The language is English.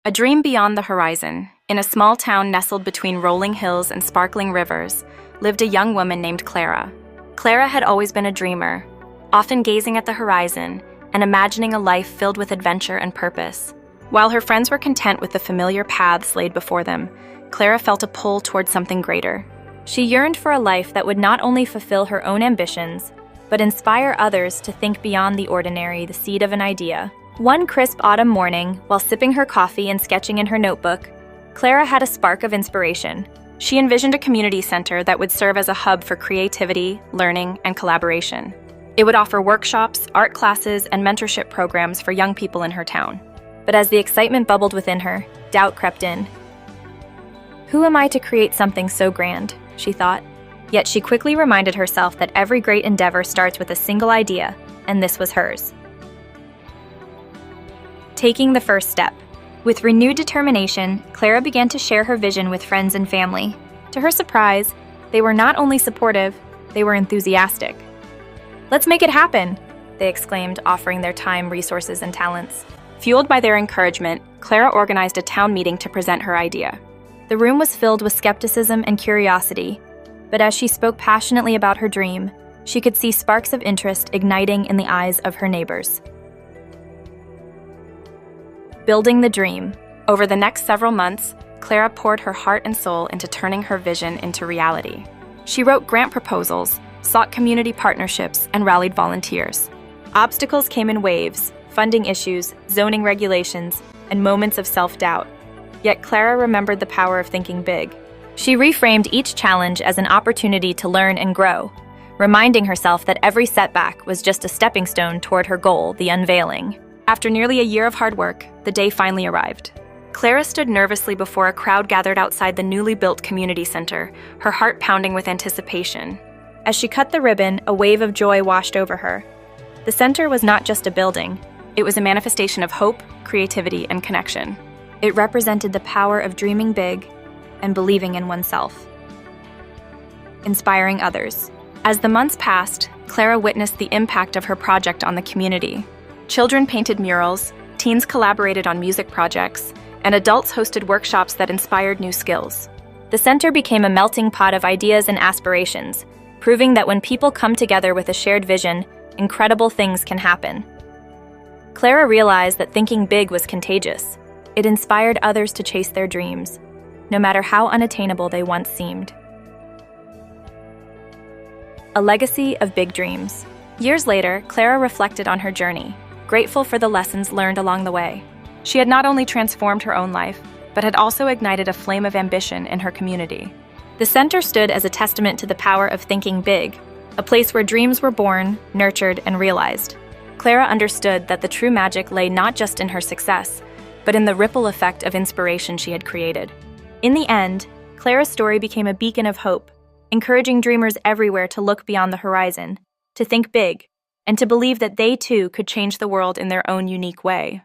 A dream beyond the horizon, in a small town nestled between rolling hills and sparkling rivers, lived a young woman named Clara. Clara had always been a dreamer, often gazing at the horizon and imagining a life filled with adventure and purpose. While her friends were content with the familiar paths laid before them, Clara felt a pull toward something greater. She yearned for a life that would not only fulfill her own ambitions, but inspire others to think beyond the ordinary, the seed of an idea. One crisp autumn morning, while sipping her coffee and sketching in her notebook, Clara had a spark of inspiration. She envisioned a community center that would serve as a hub for creativity, learning, and collaboration. It would offer workshops, art classes, and mentorship programs for young people in her town. But as the excitement bubbled within her, doubt crept in. "Who am I to create something so grand?" she thought. Yet she quickly reminded herself that every great endeavor starts with a single idea, and this was hers. Taking the first step. With renewed determination, Clara began to share her vision with friends and family. To her surprise, they were not only supportive, they were enthusiastic. "Let's make it happen!" they exclaimed, offering their time, resources, and talents. Fueled by their encouragement, Clara organized a town meeting to present her idea. The room was filled with skepticism and curiosity, but as she spoke passionately about her dream, she could see sparks of interest igniting in the eyes of her neighbors. Building the dream. Over the next several months, Clara poured her heart and soul into turning her vision into reality. She wrote grant proposals, sought community partnerships, and rallied volunteers. Obstacles came in waves: funding issues, zoning regulations, and moments of self-doubt. Yet Clara remembered the power of thinking big. She reframed each challenge as an opportunity to learn and grow, reminding herself that every setback was just a stepping stone toward her goal, the unveiling. After nearly a year of hard work, the day finally arrived. Clara stood nervously before a crowd gathered outside the newly built community center, her heart pounding with anticipation. As she cut the ribbon, a wave of joy washed over her. The center was not just a building, it was a manifestation of hope, creativity, and connection. It represented the power of dreaming big and believing in oneself. Inspiring others. As the months passed, Clara witnessed the impact of her project on the community. Children painted murals, teens collaborated on music projects, and adults hosted workshops that inspired new skills. The center became a melting pot of ideas and aspirations, proving that when people come together with a shared vision, incredible things can happen. Clara realized that thinking big was contagious. It inspired others to chase their dreams, no matter how unattainable they once seemed. A legacy of big dreams. Years later, Clara reflected on her journey, grateful for the lessons learned along the way. She had not only transformed her own life, but had also ignited a flame of ambition in her community. The center stood as a testament to the power of thinking big, a place where dreams were born, nurtured, and realized. Clara understood that the true magic lay not just in her success, but in the ripple effect of inspiration she had created. In the end, Clara's story became a beacon of hope, encouraging dreamers everywhere to look beyond the horizon, to think big, and to believe that they too could change the world in their own unique way.